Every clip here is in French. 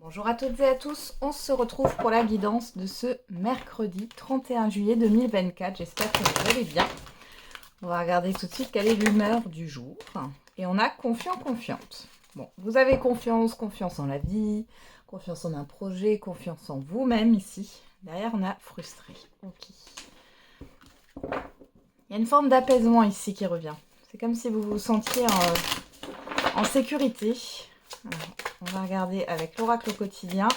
Bonjour à toutes et à tous, on se retrouve pour la guidance de ce mercredi 31 juillet 2024. J'espère que vous allez bien. On va regarder tout de suite quelle est l'humeur du jour. Et on a confiant, confiante. Bon, vous avez confiance, confiance en la vie, confiance en un projet, confiance en vous-même ici. Derrière, on a frustré. Ok. Il y a une forme d'apaisement ici qui revient. C'est comme si vous vous sentiez en sécurité. Alors, on va regarder avec l'oracle quotidien.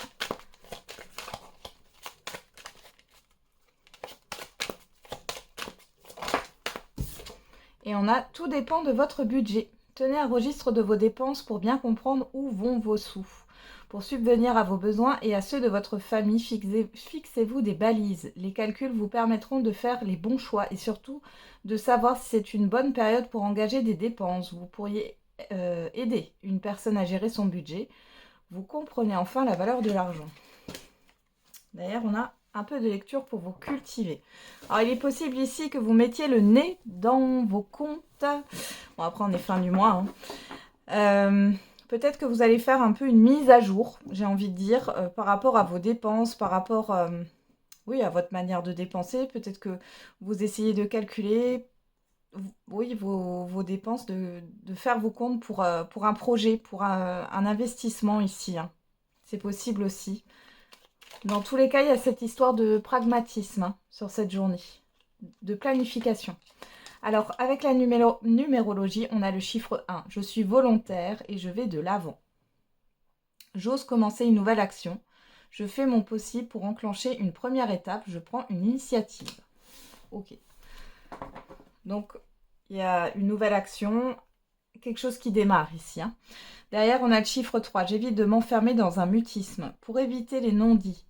Et on a « Tout dépend de votre budget ». Tenez un registre de vos dépenses pour bien comprendre où vont vos sous. Pour subvenir à vos besoins et à ceux de votre famille, fixez-vous des balises. Les calculs vous permettront de faire les bons choix et surtout de savoir si c'est une bonne période pour engager des dépenses. Vous pourriez aider une personne à gérer son budget. Vous comprenez enfin la valeur de l'argent. D'ailleurs, on a un peu de lecture pour vous cultiver. Alors, il est possible ici que vous mettiez le nez dans vos comptes. Bon, après, on est fin du mois. Peut-être que vous allez faire un peu une mise à jour, j'ai envie de dire, par rapport à vos dépenses, par rapport oui, à votre manière de dépenser. Peut-être que vous essayez de calculer oui, vos dépenses, de faire vos comptes pour un projet, pour un investissement ici. Hein. C'est possible aussi. Dans tous les cas, il y a cette histoire de pragmatisme sur cette journée, de planification. Alors, avec la numérologie, on a le chiffre 1. Je suis volontaire et je vais de l'avant. J'ose commencer une nouvelle action. Je fais mon possible pour enclencher une première étape. Je prends une initiative. Ok. Donc, il y a une nouvelle action, quelque chose qui démarre ici. Hein. Derrière, on a le chiffre 3. J'évite de m'enfermer dans un mutisme. Pour éviter les non-dits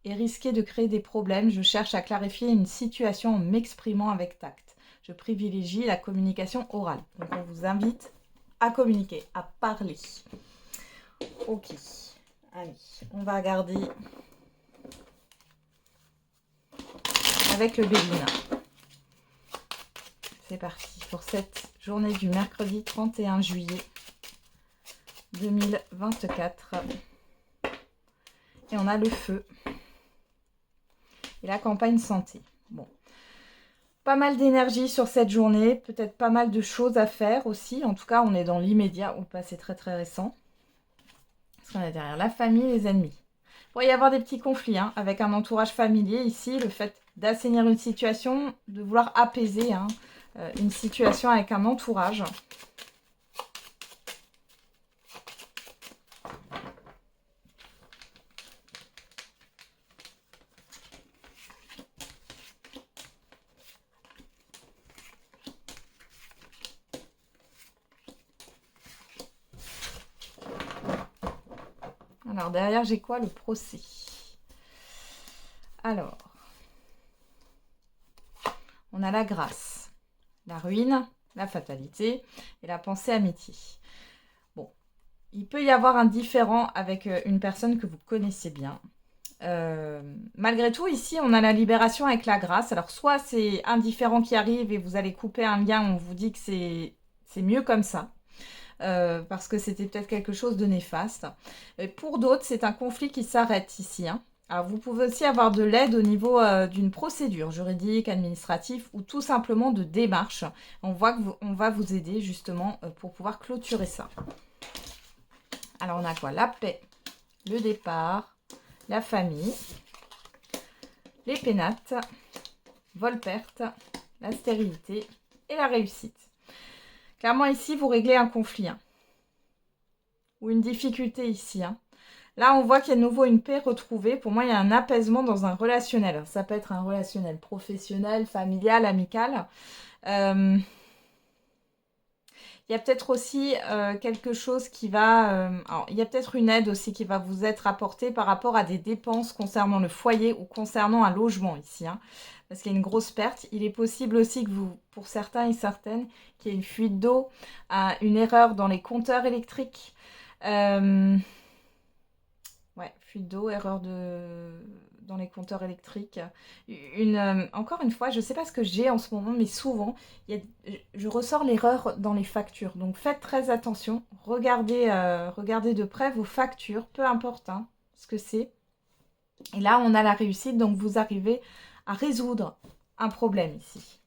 et risquer de créer des problèmes, je cherche à clarifier une situation en m'exprimant avec tact. Je privilégie la communication orale. Donc on vous invite à communiquer, à parler. Ok, allez, on va regarder avec le Béline. C'est parti pour cette journée du mercredi 31 juillet 2024. Et on a le feu et la campagne santé. Bon. Pas mal d'énergie sur cette journée, peut-être pas mal de choses à faire aussi. En tout cas, on est dans l'immédiat, ou pas, c'est très très récent. Parce qu'on a derrière la famille, les ennemis. Il pourrait y avoir des petits conflits hein, avec un entourage familier ici. Le fait d'assainir une situation, de vouloir apaiser une situation avec un entourage. Alors, derrière, j'ai quoi? Le procès. Alors, on a la grâce, la ruine, la fatalité et la pensée amitié. Bon, il peut y avoir un différend avec une personne que vous connaissez bien. Malgré tout, ici, on a la libération avec la grâce. Alors, soit c'est un différend qui arrive et vous allez couper un lien, on vous dit que c'est mieux comme ça. Parce que c'était peut-être quelque chose de néfaste. Et pour d'autres, c'est un conflit qui s'arrête ici. Hein. Alors, vous pouvez aussi avoir de l'aide au niveau d'une procédure juridique, administrative ou tout simplement de démarche. On voit qu'on va vous aider justement pour pouvoir clôturer ça. Alors, on a quoi? La paix, le départ, la famille, les pénates, vol-perte, la stérilité et la réussite. Clairement, ici, vous réglez un conflit. Hein. Ou une difficulté ici. Hein. Là, on voit qu'il y a de nouveau une paix retrouvée. Pour moi, il y a un apaisement dans un relationnel. Alors, ça peut être un relationnel professionnel, familial, amical. Il y a peut-être aussi quelque chose qui va... alors, il y a peut-être une aide aussi qui va vous être apportée par rapport à des dépenses concernant le foyer ou concernant un logement ici. Hein, parce qu'il y a une grosse perte. Il est possible aussi que vous, pour certains et certaines, qu'il y ait une fuite d'eau, une erreur dans les compteurs électriques. Ouais, fuite d'eau, erreur dans les compteurs électriques. Encore une fois, je ne sais pas ce que j'ai en ce moment, mais souvent, je ressors l'erreur dans les factures. Donc faites très attention. Regardez de près vos factures, peu importe. Hein. ce que c'est. Et là, on a la réussite, donc vous arrivez à résoudre un problème ici.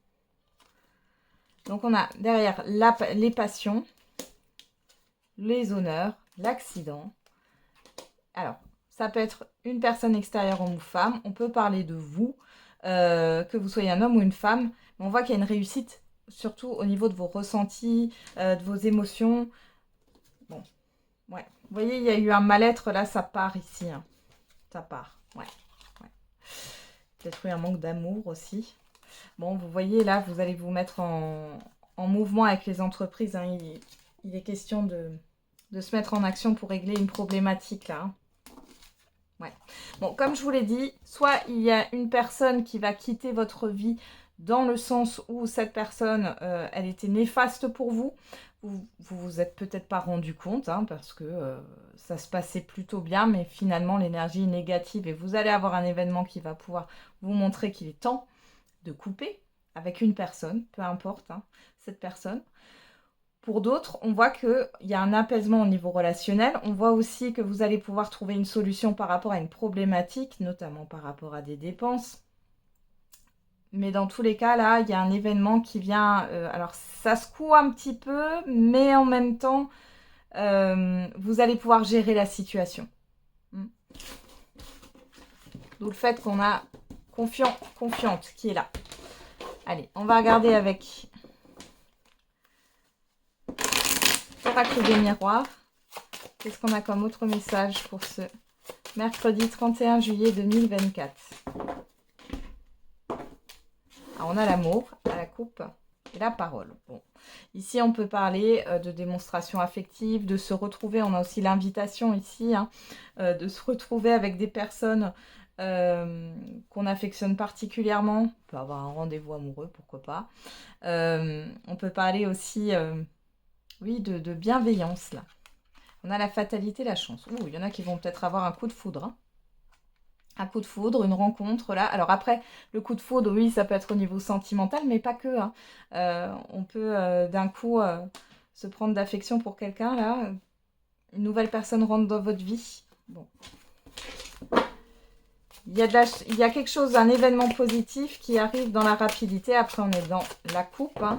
Donc, on a derrière les passions, les honneurs, l'accident. Alors, ça peut être une personne extérieure homme ou femme. On peut parler de vous, que vous soyez un homme ou une femme. Mais on voit qu'il y a une réussite, surtout au niveau de vos ressentis, de vos émotions. Bon, ouais. Vous voyez, il y a eu un mal-être, là, ça part ici. Hein. Ça part, ouais. Peut-être eu un manque d'amour aussi. Bon, vous voyez, là, vous allez vous mettre en mouvement avec les entreprises. Hein. Il est question de se mettre en action pour régler une problématique, là. Hein. Ouais. Bon, comme je vous l'ai dit, soit il y a une personne qui va quitter votre vie dans le sens où cette personne, elle était néfaste pour vous. Vous êtes peut-être pas rendu compte, hein, parce que ça se passait plutôt bien, mais finalement l'énergie est négative et vous allez avoir un événement qui va pouvoir vous montrer qu'il est temps de couper avec une personne, peu importe, hein, cette personne. Pour d'autres, on voit qu'il y a un apaisement au niveau relationnel. On voit aussi que vous allez pouvoir trouver une solution par rapport à une problématique, notamment par rapport à des dépenses. Mais dans tous les cas, là, il y a un événement qui vient... alors, ça secoue un petit peu, mais en même temps, vous allez pouvoir gérer la situation. D'où le fait qu'on a confiante qui est là. Allez, on va regarder avec... Oracle des miroirs. Qu'est-ce qu'on a comme autre message pour ce mercredi 31 juillet 2024? Alors, on a l'amour, la coupe et la parole. Bon. Ici, on peut parler de démonstration affective, de se retrouver. On a aussi l'invitation ici, hein, de se retrouver avec des personnes qu'on affectionne particulièrement. On peut avoir un rendez-vous amoureux, pourquoi pas. On peut parler aussi... oui, de bienveillance, là. On a la fatalité, la chance. Ouh, il y en a qui vont peut-être avoir un coup de foudre. Hein. Un coup de foudre, une rencontre, là. Alors après, le coup de foudre, oui, ça peut être au niveau sentimental, mais pas que. Hein. On peut d'un coup se prendre d'affection pour quelqu'un, là. Une nouvelle personne rentre dans votre vie. Bon. Il y a quelque chose, un événement positif qui arrive dans la rapidité. Après, on est dans la coupe. Hein.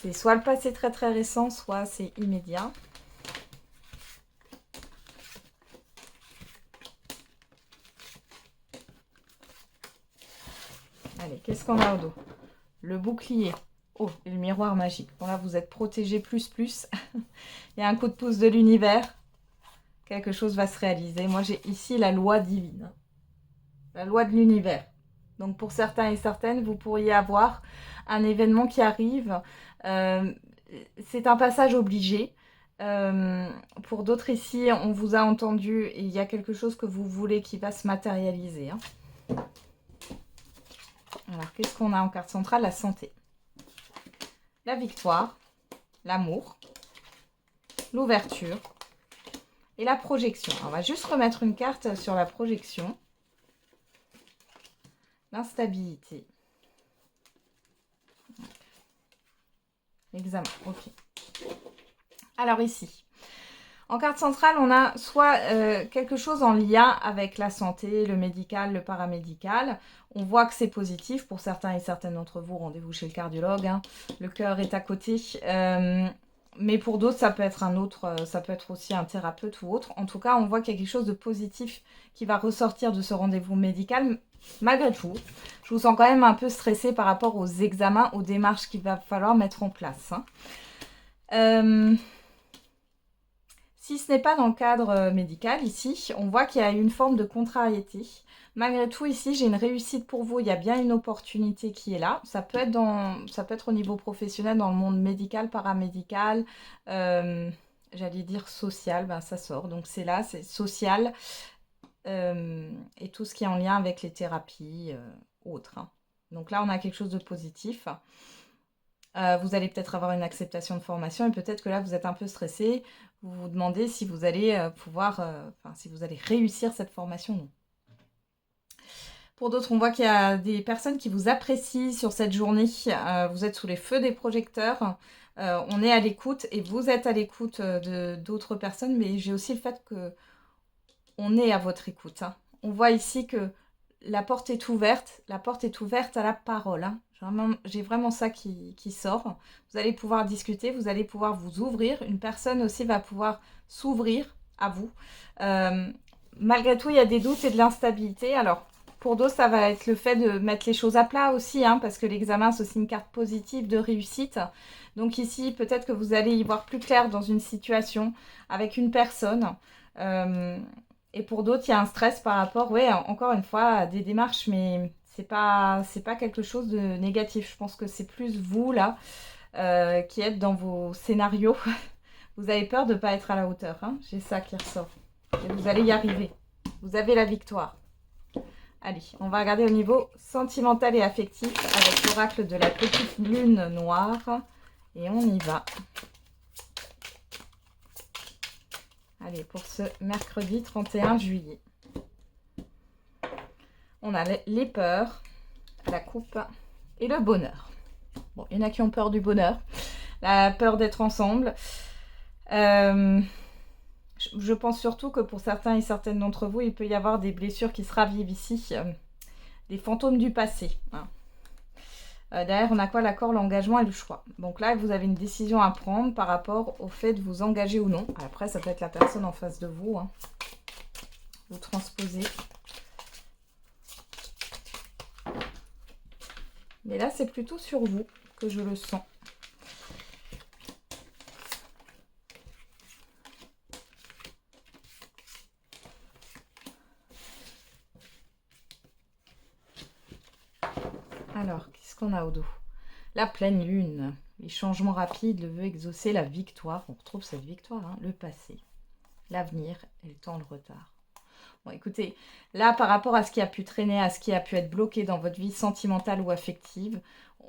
C'est soit le passé très très récent, soit c'est immédiat. Allez, qu'est-ce qu'on a au dos? Le bouclier. Oh, et le miroir magique. Bon là, vous êtes protégé plus. Il y a un coup de pouce de l'univers. Quelque chose va se réaliser. Moi, j'ai ici la loi divine. La loi de l'univers. Donc, pour certains et certaines, vous pourriez avoir un événement qui arrive. C'est un passage obligé. Pour d'autres ici, on vous a entendu et il y a quelque chose que vous voulez qui va se matérialiser. Hein. Alors, qu'est-ce qu'on a en carte centrale? La santé. La victoire. L'amour. L'ouverture. Et la projection. Alors, on va juste remettre une carte sur la projection. L'instabilité. L'examen, ok. Alors ici, en carte centrale, on a soit quelque chose en lien avec la santé, le médical, le paramédical. On voit que c'est positif. Pour certains et certaines d'entre vous, rendez-vous chez le cardiologue. Hein. Le cœur est à côté. Mais pour d'autres, ça peut être un autre, ça peut être aussi un thérapeute ou autre. En tout cas, on voit qu'il y a quelque chose de positif qui va ressortir de ce rendez-vous médical. Malgré tout, je vous sens quand même un peu stressée par rapport aux examens, aux démarches qu'il va falloir mettre en place. Hein. Si ce n'est pas dans le cadre médical, ici, on voit qu'il y a une forme de contrariété. Malgré tout, ici, j'ai une réussite pour vous. Il y a bien une opportunité qui est là. Ça peut être au niveau professionnel, dans le monde médical, paramédical, j'allais dire social, ben, ça sort. Donc c'est là, c'est social et tout ce qui est en lien avec les thérapies autres. Hein. Donc là, on a quelque chose de positif. Vous allez peut-être avoir une acceptation de formation et peut-être que là, vous êtes un peu stressé. Vous vous demandez si vous allez si vous allez réussir cette formation ou non. Pour d'autres, on voit qu'il y a des personnes qui vous apprécient sur cette journée. Vous êtes sous les feux des projecteurs. On est à l'écoute et vous êtes à l'écoute d'autres personnes. Mais j'ai aussi le fait que on est à votre écoute. Hein. On voit ici que la porte est ouverte à la parole. Hein. J'ai vraiment ça qui sort. Vous allez pouvoir discuter, vous allez pouvoir vous ouvrir. Une personne aussi va pouvoir s'ouvrir à vous. Malgré tout, il y a des doutes et de l'instabilité. Alors, pour d'autres, ça va être le fait de mettre les choses à plat aussi, hein, parce que l'examen, c'est aussi une carte positive de réussite. Donc ici, peut-être que vous allez y voir plus clair dans une situation avec une personne. Et pour d'autres, il y a un stress par rapport, ouais, encore une fois, à des démarches, mais c'est pas quelque chose de négatif. Je pense que c'est plus vous, là, qui êtes dans vos scénarios. Vous avez peur de ne pas être à la hauteur. Hein. J'ai ça qui ressort. Et vous allez y arriver. Vous avez la victoire. Allez, on va regarder au niveau sentimental et affectif avec l'oracle de la petite lune noire. Et on y va. Allez, pour ce mercredi 31 juillet. On a les peurs, la coupe et le bonheur. Bon, il y en a qui ont peur du bonheur. La peur d'être ensemble. Je pense surtout que pour certains et certaines d'entre vous, il peut y avoir des blessures qui se ravivent ici. Des fantômes du passé. Hein. Derrière, on a quoi? L'accord, l'engagement et le choix. Donc là, vous avez une décision à prendre par rapport au fait de vous engager ou non. Après, ça peut être la personne en face de vous. Hein. Vous transposez. Mais là, c'est plutôt sur vous que je le sens. Alors, qu'est-ce qu'on a au dos? La pleine lune, les changements rapides, le vœu exaucé, la victoire. On retrouve cette victoire, hein, le passé, l'avenir et le temps, le retard. Bon, écoutez, là, par rapport à ce qui a pu traîner, à ce qui a pu être bloqué dans votre vie sentimentale ou affective,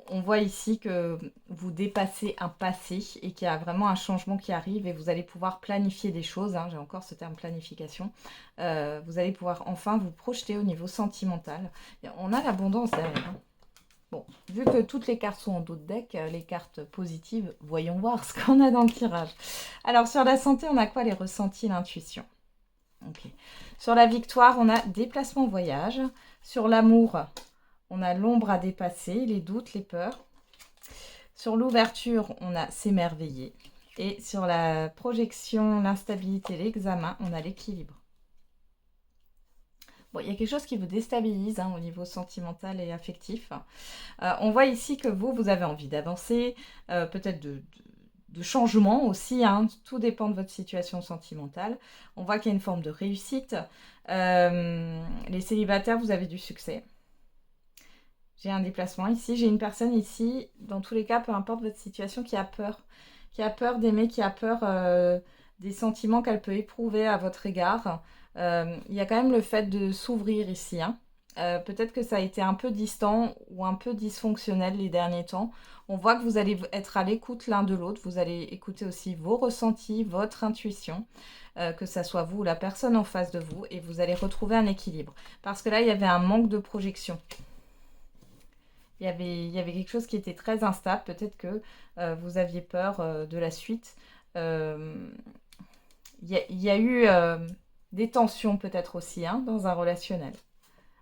on voit ici que vous dépassez un passé et qu'il y a vraiment un changement qui arrive et vous allez pouvoir planifier des choses. Hein, j'ai encore ce terme planification. Vous allez pouvoir enfin vous projeter au niveau sentimental. Et on a l'abondance derrière. Hein. Bon, vu que toutes les cartes sont en dos de deck, les cartes positives, voyons voir ce qu'on a dans le tirage. Alors, sur la santé, on a quoi? Les ressentis, l'intuition. Ok. Sur la victoire, on a déplacement, voyage. Sur l'amour, on a l'ombre à dépasser, les doutes, les peurs. Sur l'ouverture, on a s'émerveiller. Et sur la projection, l'instabilité, l'examen, on a l'équilibre. Bon, il y a quelque chose qui vous déstabilise hein, au niveau sentimental et affectif. On voit ici que vous avez envie d'avancer, peut-être de changement aussi. Hein, tout dépend de votre situation sentimentale. On voit qu'il y a une forme de réussite. Les célibataires, vous avez du succès. J'ai un déplacement ici. J'ai une personne ici, dans tous les cas, peu importe votre situation, qui a peur. Qui a peur d'aimer, qui a peur des sentiments qu'elle peut éprouver à votre égard. Il y a quand même le fait de s'ouvrir ici. Hein. Peut-être que ça a été un peu distant ou un peu dysfonctionnel les derniers temps. On voit que vous allez être à l'écoute l'un de l'autre. Vous allez écouter aussi vos ressentis, votre intuition, que ça soit vous ou la personne en face de vous. Et vous allez retrouver un équilibre. Parce que là, il y avait un manque de projection. Il y avait quelque chose qui était très instable. Peut-être que vous aviez peur de la suite. Il y a eu des tensions peut-être aussi hein, dans un relationnel.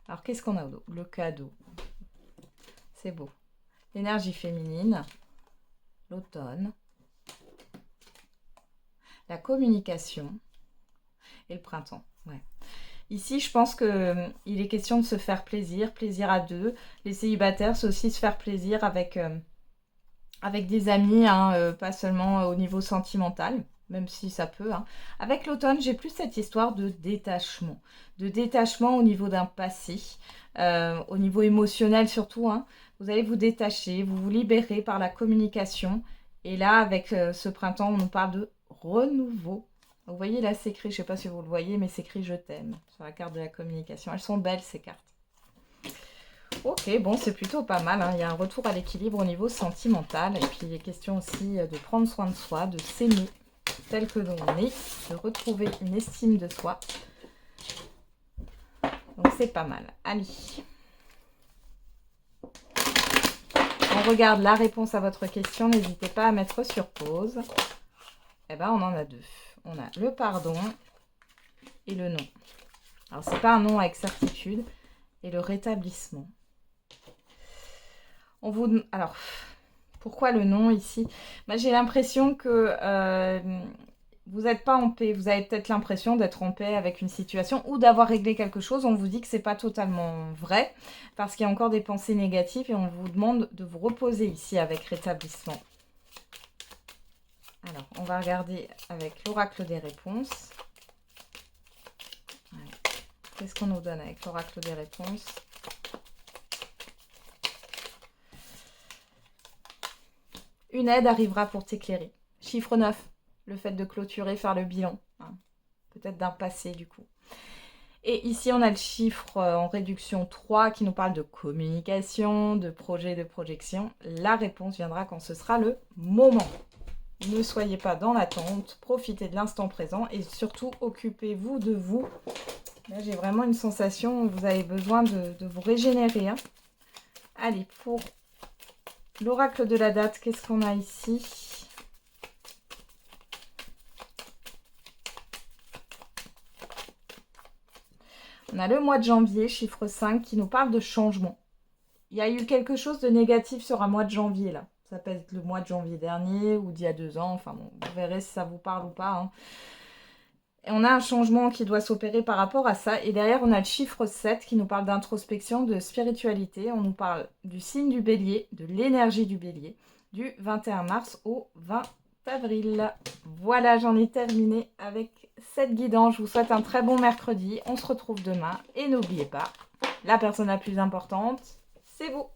Alors, qu'est-ce qu'on a au dos? Le cadeau. C'est beau. L'énergie féminine. L'automne. La communication. Et le printemps. Ouais. Ici, je pense qu'il est question de se faire plaisir. Plaisir à deux. Les célibataires, c'est aussi se faire plaisir avec des amis, hein, pas seulement au niveau sentimental. Même si ça peut. Hein. Avec l'automne, j'ai plus cette histoire de détachement. De détachement au niveau d'un passé, au niveau émotionnel surtout. Hein. Vous allez vous détacher, vous vous libérer par la communication. Et là, avec ce printemps, on nous parle de renouveau. Vous voyez là, c'est écrit, je ne sais pas si vous le voyez, mais c'est écrit « Je t'aime » sur la carte de la communication. Elles sont belles ces cartes. Ok, bon, c'est plutôt pas mal. Hein. Il y a un retour à l'équilibre au niveau sentimental. Et puis, il est question aussi de prendre soin de soi, de s'aimer tel que l'on est, de retrouver une estime de soi. Donc c'est pas mal. Allez. On regarde la réponse à votre question. N'hésitez pas à mettre sur pause. Eh ben, on en a deux. On a le pardon et le non. Alors, c'est pas un non avec certitude. Et le rétablissement. Alors, pourquoi le non ici? J'ai l'impression que vous n'êtes pas en paix. Vous avez peut-être l'impression d'être en paix avec une situation ou d'avoir réglé quelque chose. On vous dit que c'est pas totalement vrai parce qu'il y a encore des pensées négatives et on vous demande de vous reposer ici avec rétablissement. Alors, on va regarder avec l'oracle des réponses. Ouais. Qu'est-ce qu'on nous donne avec l'oracle des réponses? Une aide arrivera pour t'éclairer. Chiffre 9, le fait de clôturer, faire le bilan. Hein. Peut-être d'un passé du coup. Et ici, on a le chiffre en réduction 3 qui nous parle de communication, de projet, de projection. La réponse viendra quand ce sera le moment. Ne soyez pas dans l'attente, profitez de l'instant présent et surtout occupez-vous de vous. Là, j'ai vraiment une sensation où vous avez besoin de vous régénérer. Hein. Allez, pour l'oracle de la date, qu'est-ce qu'on a ici? On a le mois de janvier, chiffre 5, qui nous parle de changement. Il y a eu quelque chose de négatif sur un mois de janvier, là. Ça peut être le mois de janvier dernier ou d'il y a 2 ans. Enfin bon, vous verrez si ça vous parle ou pas. Hein. Et on a un changement qui doit s'opérer par rapport à ça. Et derrière, on a le chiffre 7 qui nous parle d'introspection, de spiritualité. On nous parle du signe du bélier, de l'énergie du bélier, du 21 mars au 20 avril. Voilà, j'en ai terminé avec cette guidance. Je vous souhaite un très bon mercredi. On se retrouve demain. Et n'oubliez pas, la personne la plus importante, c'est vous.